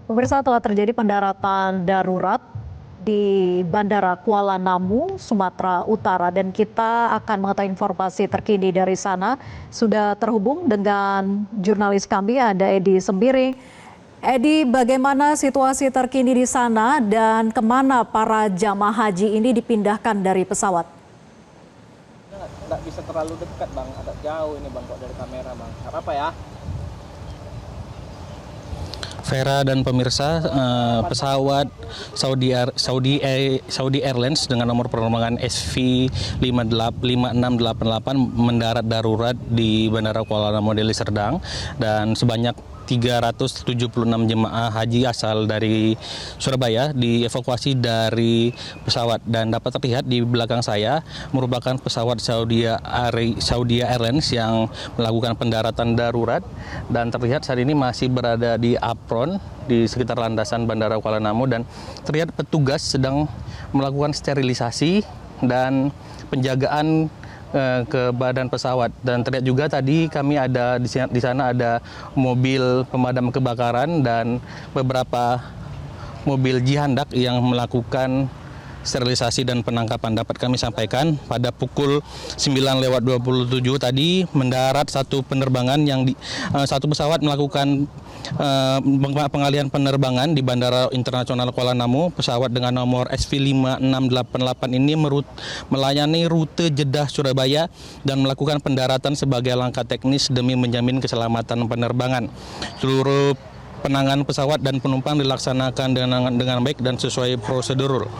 Pemirsa, telah terjadi pendaratan darurat di Bandara Kuala Namu, Sumatera Utara, dan kita akan mengetahui informasi terkini dari sana. Sudah terhubung dengan jurnalis kami, ada Edi Sembiring. Edi, bagaimana situasi terkini di sana dan kemana para jamaah haji ini dipindahkan dari pesawat? Nggak bisa terlalu dekat bang, agak jauh ini bang kok dari kamera bang. Nggak apa-apa ya. Vera dan pemirsa, pesawat Saudi Airlines dengan nomor penerbangan SV5688 mendarat darurat di Bandara Kuala Namu, Deli Serdang, dan sebanyak 376 jemaah haji asal dari Surabaya dievakuasi dari pesawat, dan dapat terlihat di belakang saya merupakan pesawat Saudi Airlines yang melakukan pendaratan darurat, dan terlihat saat ini masih berada di apron di sekitar landasan Bandara Kuala Namu, dan terlihat petugas sedang melakukan sterilisasi dan penjagaan ke badan pesawat. Dan terlihat juga tadi kami ada di sana ada mobil pemadam kebakaran dan beberapa mobil jihandak yang melakukan sterilisasi dan penangkapan. Dapat kami sampaikan pada pukul 9:27 tadi mendarat satu penerbangan satu pesawat melakukan pengalihan penerbangan di Bandara Internasional Kuala Namu. Pesawat dengan nomor SV5688 ini melayani rute Jeddah Surabaya dan melakukan pendaratan sebagai langkah teknis demi menjamin keselamatan penerbangan. Seluruh penanganan pesawat dan penumpang dilaksanakan dengan baik dan sesuai prosedur.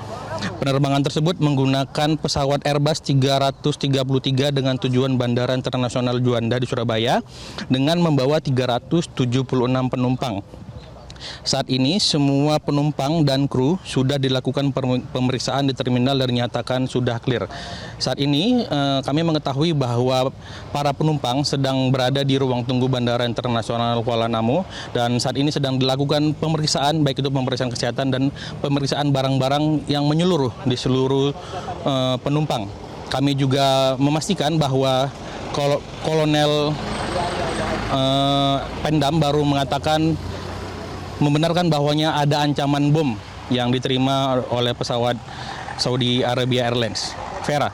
Penerbangan tersebut menggunakan pesawat Airbus 333 dengan tujuan Bandara Internasional Juanda di Surabaya dengan membawa 376 penumpang. Saat ini semua penumpang dan kru sudah dilakukan pemeriksaan di terminal dan dinyatakan sudah clear. Saat ini kami mengetahui bahwa para penumpang sedang berada di ruang tunggu Bandara Internasional Kuala Namu, dan saat ini sedang dilakukan pemeriksaan, baik itu pemeriksaan kesehatan dan pemeriksaan barang-barang yang menyeluruh di seluruh penumpang. Kami juga memastikan bahwa Kolonel Pendam baru membenarkan bahwanya ada ancaman bom yang diterima oleh pesawat Saudi Arabia Airlines. Vera.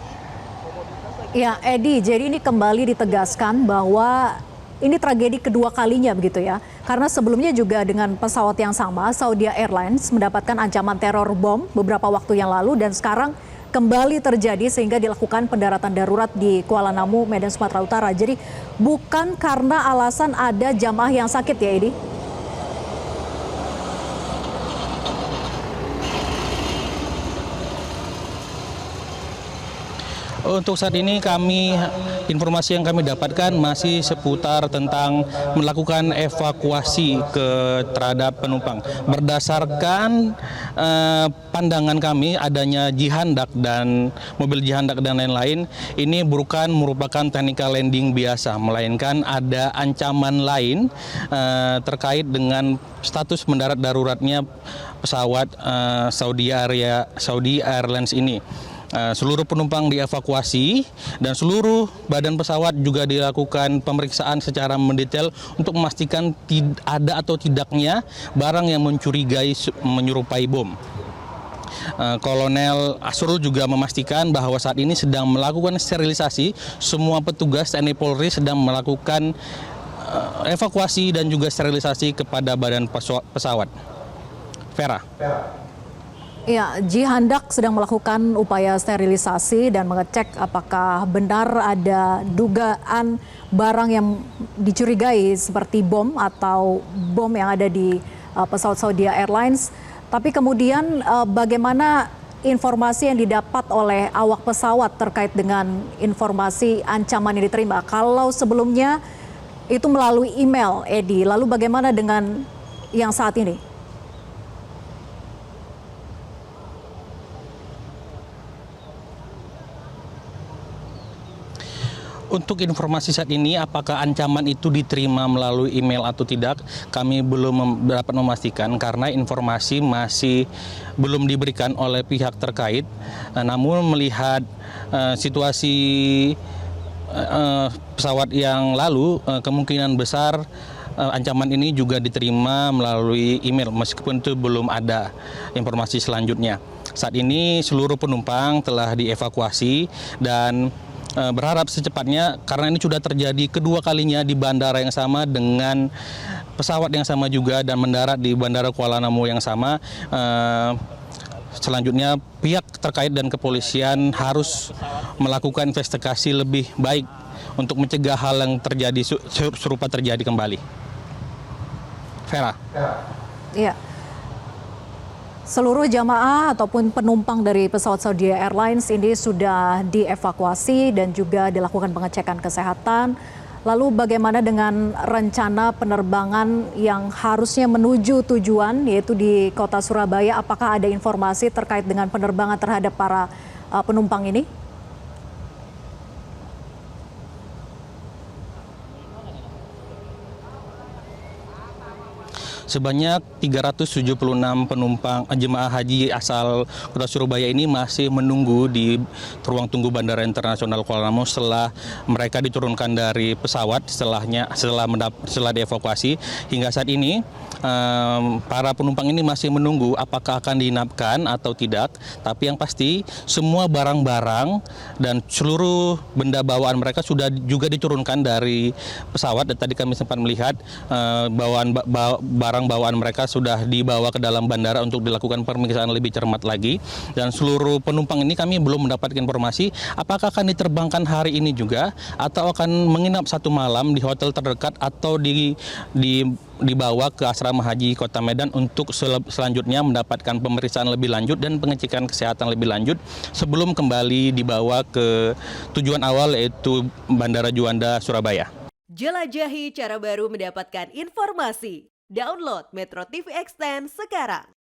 Ya, Edi, jadi ini kembali ditegaskan bahwa ini tragedi kedua kalinya begitu ya. Karena sebelumnya juga dengan pesawat yang sama, Saudi Airlines mendapatkan ancaman teror bom beberapa waktu yang lalu, dan sekarang kembali terjadi sehingga dilakukan pendaratan darurat di Kuala Namu, Medan, Sumatera Utara. Jadi bukan karena alasan ada jamaah yang sakit ya, Edi? Untuk saat ini informasi yang kami dapatkan masih seputar tentang melakukan evakuasi terhadap penumpang. Berdasarkan pandangan kami, adanya jihandak dan mobil jihandak dan lain-lain ini bukan merupakan technical landing biasa, melainkan ada ancaman lain terkait dengan status mendarat daruratnya pesawat Saudi Airlines ini. Seluruh penumpang dievakuasi dan seluruh badan pesawat juga dilakukan pemeriksaan secara mendetail untuk memastikan ada atau tidaknya barang yang menyerupai bom. Kolonel Asrul juga memastikan bahwa saat ini sedang melakukan sterilisasi, semua petugas TNI Polri sedang melakukan evakuasi dan juga sterilisasi kepada badan pesawat. Vera. Ya, jihandak sedang melakukan upaya sterilisasi dan mengecek apakah benar ada dugaan barang yang dicurigai seperti bom atau bom yang ada di pesawat Saudi Airlines. Tapi kemudian bagaimana informasi yang didapat oleh awak pesawat terkait dengan informasi ancaman yang diterima? Kalau sebelumnya itu melalui email, Edi, lalu bagaimana dengan yang saat ini? Untuk informasi saat ini, apakah ancaman itu diterima melalui email atau tidak, kami belum dapat memastikan karena informasi masih belum diberikan oleh pihak terkait. Namun melihat situasi pesawat yang lalu, kemungkinan besar ancaman ini juga diterima melalui email meskipun itu belum ada informasi selanjutnya. Saat ini seluruh penumpang telah dievakuasi dan berharap secepatnya, karena ini sudah terjadi kedua kalinya di bandara yang sama dengan pesawat yang sama juga dan mendarat di Bandara Kuala Namu yang sama. Selanjutnya pihak terkait dan kepolisian harus melakukan investigasi lebih baik untuk mencegah hal yang terjadi serupa terjadi kembali. Vera. Iya. Seluruh jamaah ataupun penumpang dari pesawat Saudi Airlines ini sudah dievakuasi dan juga dilakukan pengecekan kesehatan. Lalu bagaimana dengan rencana penerbangan yang harusnya menuju tujuan, yaitu di kota Surabaya? Apakah ada informasi terkait dengan penerbangan terhadap para penumpang ini? Sebanyak 376 penumpang jemaah haji asal kota Surabaya ini masih menunggu di ruang tunggu Bandara Internasional Kuala Namu setelah mereka diturunkan dari pesawat setelah dievakuasi. Hingga saat ini para penumpang ini masih menunggu apakah akan diinapkan atau tidak. Tapi yang pasti semua barang-barang dan seluruh benda bawaan mereka sudah juga diturunkan dari pesawat. Dan tadi kami sempat melihat barang bawaan mereka sudah dibawa ke dalam bandara untuk dilakukan pemeriksaan lebih cermat lagi. Dan seluruh penumpang ini kami belum mendapatkan informasi apakah akan diterbangkan hari ini juga atau akan menginap satu malam di hotel terdekat atau dibawa ke asrama haji Kota Medan untuk selanjutnya mendapatkan pemeriksaan lebih lanjut dan pengecekan kesehatan lebih lanjut sebelum kembali dibawa ke tujuan awal, yaitu Bandara Juanda Surabaya. Jelajahi cara baru mendapatkan informasi. Download Metro TV Extend sekarang.